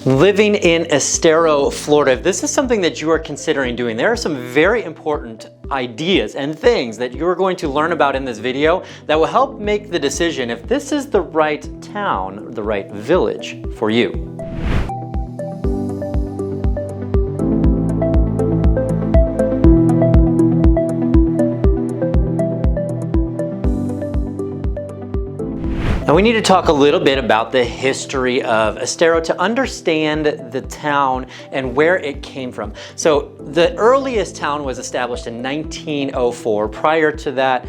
Living in Estero, Florida, if this is something that you are considering doing, there are some very important ideas and things that you're going to learn about in this video that will help make the decision if this is the right town, the right village for you. Now we need to talk a little bit about the history of Estero to understand the town and where it came from. So the earliest town was established in 1904. Prior to that,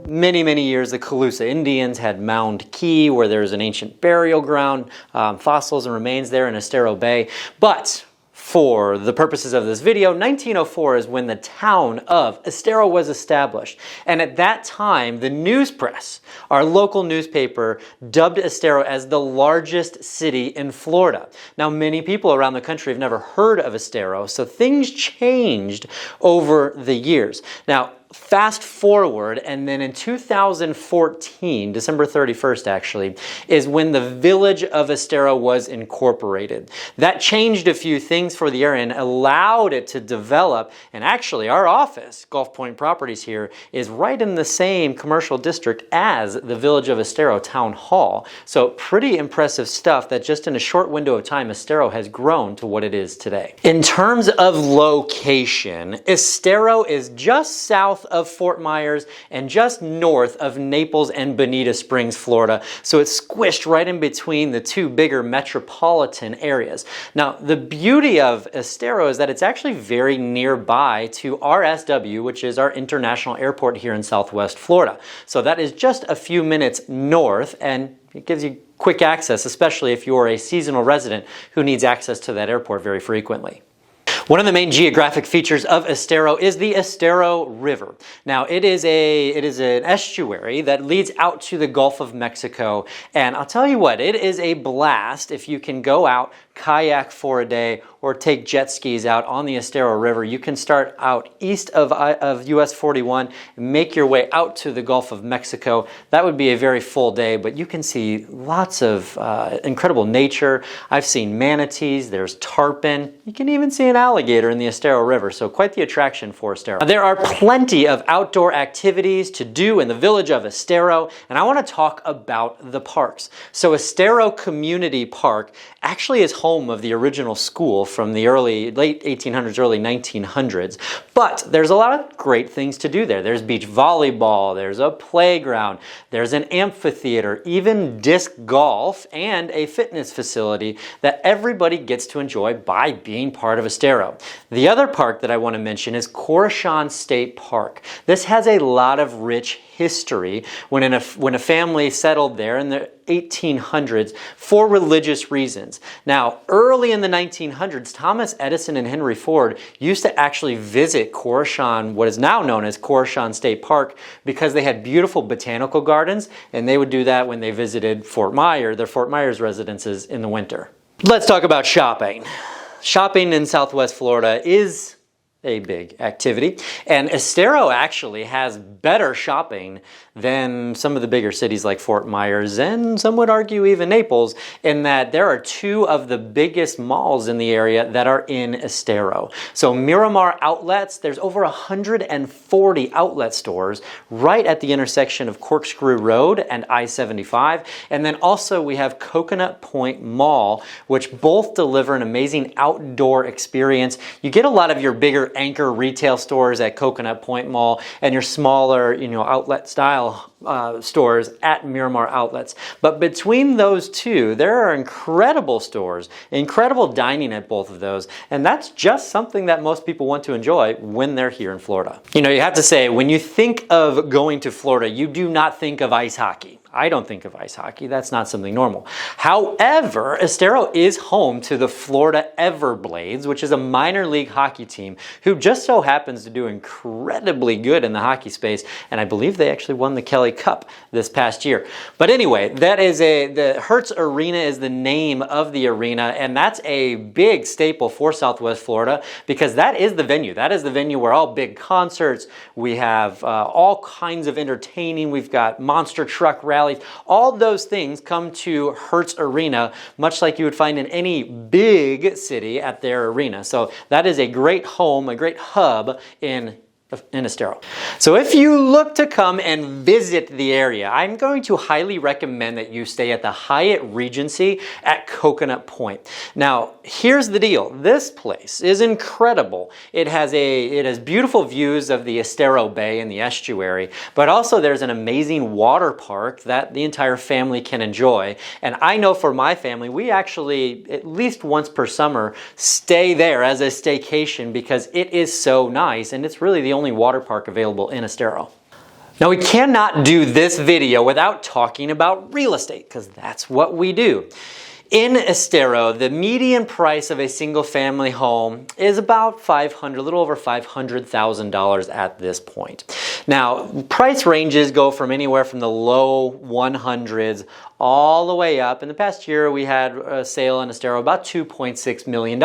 many years, the Calusa Indians had Mound Key, where there's an ancient burial ground, fossils and remains there in Estero Bay. But for the purposes of this video, 1904 is when the town of Estero was established. And at that time, the news press, our local newspaper, dubbed Estero as the largest city in Florida. Now, many people around the country have never heard of Estero, so things changed over the years. Now, fast forward, and then in 2014, December 31st actually, is when the village of Estero was incorporated. That changed a few things for the area and allowed it to develop, and actually our office, Gulf Point Properties here, is right in the same commercial district as the village of Estero Town Hall. So pretty impressive stuff that just in a short window of time, Estero has grown to what it is today. In terms of location, Estero is just south of Fort Myers and just north of Naples and Bonita Springs, Florida. So it's squished right in between the two bigger metropolitan areas. Now, the beauty of Estero is that it's actually very nearby to RSW, which is our international airport here in Southwest Florida. So that is just a few minutes north, and it gives you quick access, especially if you're a seasonal resident who needs access to that airport very frequently. One of the main geographic features of Estero is the Estero River. Now, it is an estuary that leads out to the Gulf of Mexico, and I'll tell you what, it is a blast if you can go out, kayak for a day, or take jet skis out on the Estero River. You can start out east of US 41 and make your way out to the Gulf of Mexico. That would be a very full day, but you can see lots of incredible nature. I've seen manatees, there's tarpon, you can even see an alligator in the Estero River, so quite the attraction for Estero. There are plenty of outdoor activities to do in the village of Estero, and I want to talk about the parks. So Estero Community Park actually is home of the original school from the late 1800s, early 1900s. But there's a lot of great things to do there. There's beach volleyball, there's a playground, there's an amphitheater, even disc golf, and a fitness facility that everybody gets to enjoy by being part of Estero. The other park that I want to mention is Corishan State Park. This has a lot of rich history when a family settled there in the 1800s for religious reasons. Now, early in the 1900s, Thomas Edison and Henry Ford used to actually visit Corishan, what is now known as Corishan State Park, because they had beautiful botanical gardens, and they would do that when they visited Fort Myers, their Fort Myers residences in the winter. Let's talk about shopping. Shopping in Southwest Florida is a big activity, and Estero actually has better shopping than some of the bigger cities like Fort Myers, and some would argue even Naples, in that there are two of the biggest malls in the area that are in Estero. So Miramar Outlets, there's over 140 outlet stores right at the intersection of Corkscrew Road and I-75, and then also we have Coconut Point Mall, which both deliver an amazing outdoor experience. You get a lot of your bigger anchor retail stores at Coconut Point Mall and your smaller, outlet style stores at Miramar Outlets. But between those two, there are incredible stores, incredible dining at both of those, and that's just something that most people want to enjoy when they're here in Florida. You have to say, when you think of going to Florida, you do not think of ice hockey. I don't think of ice hockey. That's not something normal. However, Estero is home to the Florida Everblades, which is a minor league hockey team who just so happens to do incredibly good in the hockey space, and I believe they actually won the Kelly Cup this past year. But anyway, the Hertz Arena is the name of the arena, and that's a big staple for Southwest Florida because that is the venue. That is the venue where all big concerts, we have all kinds of entertaining, we've got monster truck rallies, hospitalities, all those things come to Hertz Arena, much like you would find in any big city at their arena. So that is a great home, a great hub in Estero. So if you look to come and visit the area, I'm going to highly recommend that you stay at the Hyatt Regency at Coconut Point. Now, here's the deal. This place is incredible. It has beautiful views of the Estero Bay and the estuary, but also there's an amazing water park that the entire family can enjoy. And I know for my family, we actually, at least once per summer, stay there as a staycation because it is so nice, and it's really the only water park available in Estero. Now, we cannot do this video without talking about real estate, because that's what we do. In Estero, the median price of a single family home is about a little over $500,000 at this point. Now, price ranges go from anywhere from the low 100s all the way up. In the past year, we had a sale in Estero about $2.6 million.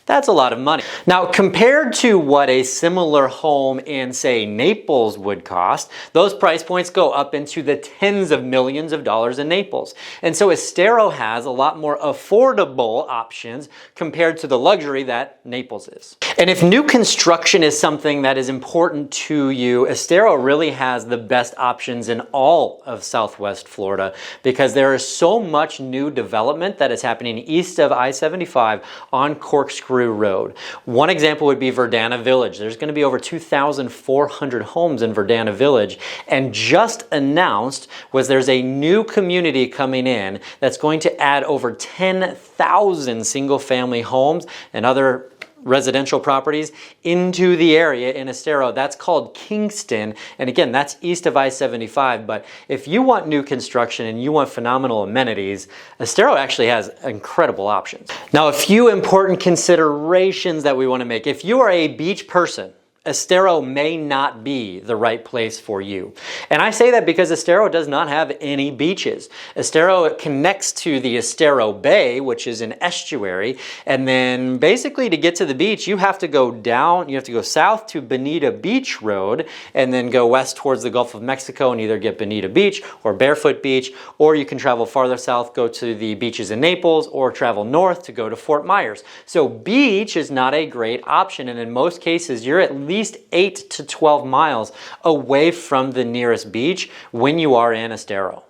That's a lot of money. Now, compared to what a similar home in, say, Naples would cost, those price points go up into the tens of millions of dollars in Naples. And so Estero has a lot more affordable options compared to the luxury that Naples is. And if new construction is something that is important to you, Estero really has the best options in all of Southwest Florida, because there is so much new development that is happening east of I-75 on Corkscrew Road. One example would be Verdana Village. There's going to be over 2,400 homes in Verdana Village, and just announced was there's a new community coming in that's going to add over 10,000 single-family homes and other residential properties into the area in Estero. That's called Kingston, and again, that's east of I-75. But if you want new construction and you want phenomenal amenities, Estero actually has incredible options. Now, a few important considerations that we want to make. If you are a beach person, Estero may not be the right place for you. And I say that because Estero does not have any beaches. Estero connects to the Estero Bay, which is an estuary, and then basically to get to the beach, you have to go down, you have to go south to Bonita Beach Road, and then go west towards the Gulf of Mexico and either get Bonita Beach or Barefoot Beach, or you can travel farther south, go to the beaches in Naples, or travel north to go to Fort Myers. So beach is not a great option, and in most cases, you're at least 8 to 12 miles away from the nearest beach when you are in Estero.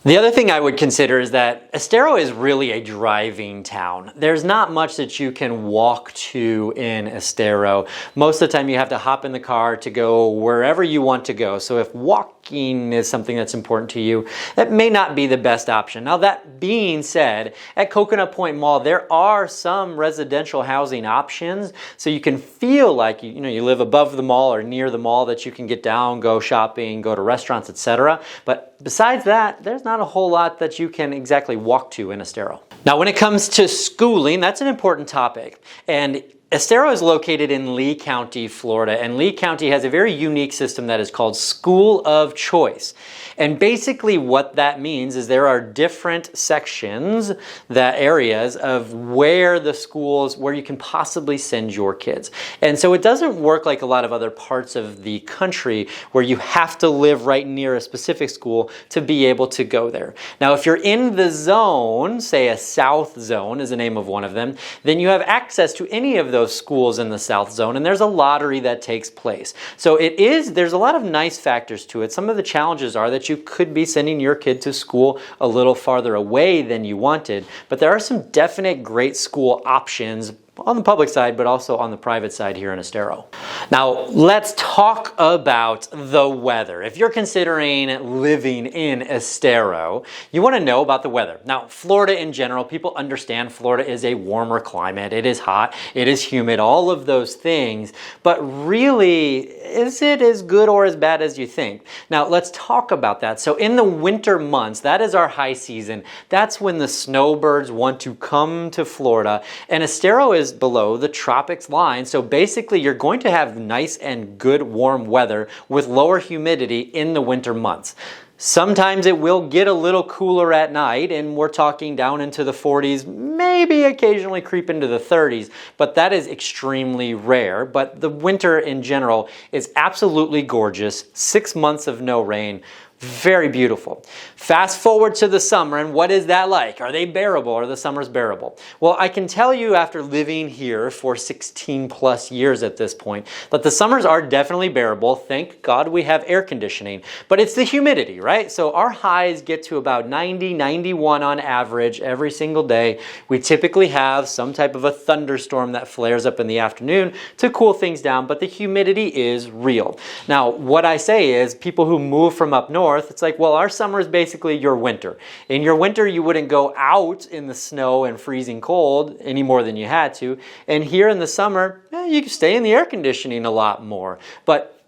The other thing I would consider is that Estero is really a driving town. There's not much that you can walk to in Estero. Most of the time you have to hop in the car to go wherever you want to go. So if walking is something that's important to you, that may not be the best option. Now, that being said, at Coconut Point Mall, there are some residential housing options. So you can feel like you live above the mall or near the mall, that you can get down, go shopping, go to restaurants, etc. But besides that, there's not a whole lot that you can exactly walk to in Estero. Now, when it comes to schooling, that's an important topic. And Estero is located in Lee County, Florida, and Lee County has a very unique system that is called School of Choice. And basically what that means is there are different sections, areas of where you can possibly send your kids. And so it doesn't work like a lot of other parts of the country where you have to live right near a specific school to be able to go there. Now, if you're in the zone, say a South Zone is the name of one of them, then you have access to any of those schools in the South Zone, and there's a lottery that takes place. So there's a lot of nice factors to it. Some of the challenges are that you could be sending your kid to school a little farther away than you wanted, but there are some definite great school options on the public side, but also on the private side here in Estero. Now, let's talk about the weather. If you're considering living in Estero, you want to know about the weather. Now, Florida in general, people understand Florida is a warmer climate. It is hot, it is humid, all of those things, but really, is it as good or as bad as you think? Now, let's talk about that. So in the winter months, that is our high season. That's when the snowbirds want to come to Florida, and Estero is below the tropics line, so basically you're going to have nice and good warm weather with lower humidity in the winter months. Sometimes it will get a little cooler at night, and we're talking down into the 40s, maybe occasionally creep into the 30s, but that is extremely rare. But the winter in general is absolutely gorgeous. 6 months of no rain, Very beautiful. Fast forward to the summer, and what is that like? Are they bearable? Are the summers bearable? Well, I can tell you after living here for 16 plus years at this point, that the summers are definitely bearable. Thank God we have air conditioning, but it's the humidity, right? So our highs get to about 90, 91 on average every single day. We typically have some type of a thunderstorm that flares up in the afternoon to cool things down, but the humidity is real. Now, what I say is people who move from up north, it's like, well, our summer is basically your winter. In your winter, you wouldn't go out in the snow and freezing cold any more than you had to. And here in the summer, you can stay in the air conditioning a lot more. But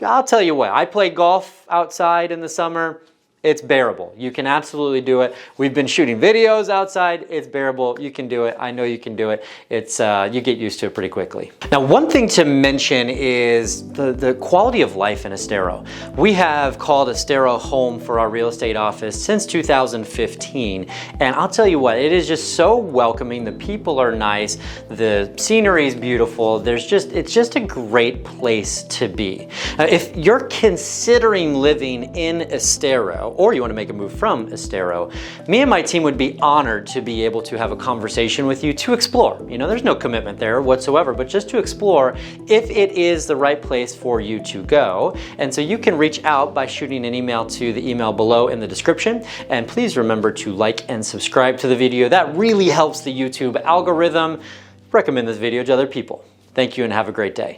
I'll tell you what, I play golf outside in the summer. It's bearable. You can absolutely do it. We've been shooting videos outside. It's bearable. You can do it. I know you can do it. It's you get used to it pretty quickly. Now, one thing to mention is the quality of life in Estero. We have called Estero home for our real estate office since 2015. And I'll tell you what, it is just so welcoming. The people are nice. The scenery is beautiful. It's just a great place to be. If you're considering living in Estero, or you want to make a move from Estero, me and my team would be honored to be able to have a conversation with you to explore. You know, there's no commitment there whatsoever, but just to explore if it is the right place for you to go. And so you can reach out by shooting an email to the email below in the description. And please remember to like and subscribe to the video. That really helps the YouTube algorithm recommend this video to other people. Thank you and have a great day.